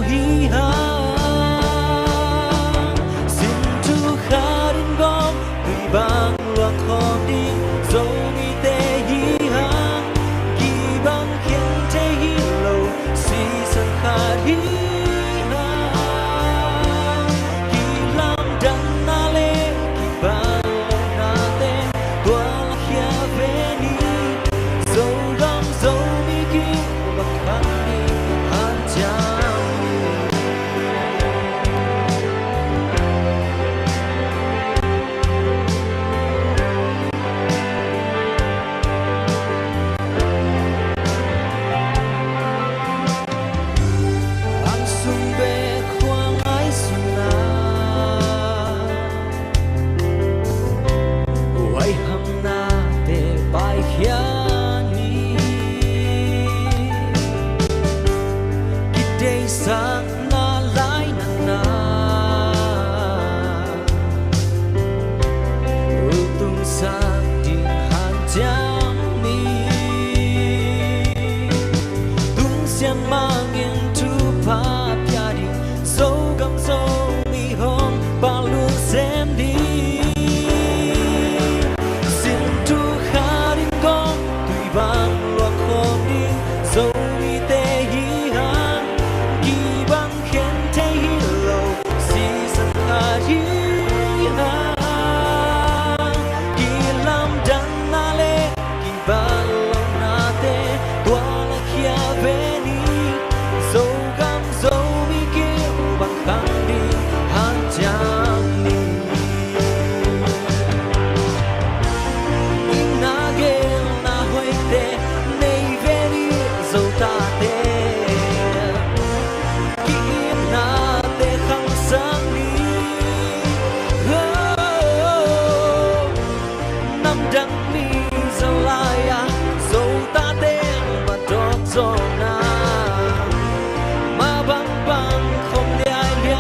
hi ha xin tu kharin gom tùy bang loang khom đi dấu mi te hi ha kỳ bang khen te hi lâu si san kha hi ha kỳ lam dan na le kỳ bang lo na te tua la khia ve ni dấu gam dấu mi ki bang khan ni han cha sa na lai na na tung sa ding han jam ni tung xian mang in tu pa pya di so gam so mi hong ba lu sem di sin tu kha rin gong tùy bang lo khom di so mi te hi đắng mi giờ lại à dẫu ta tên mà đón gió na mà băng băng không để ai đi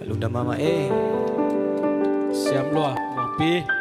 Lunda mama Siam loa Wang Pi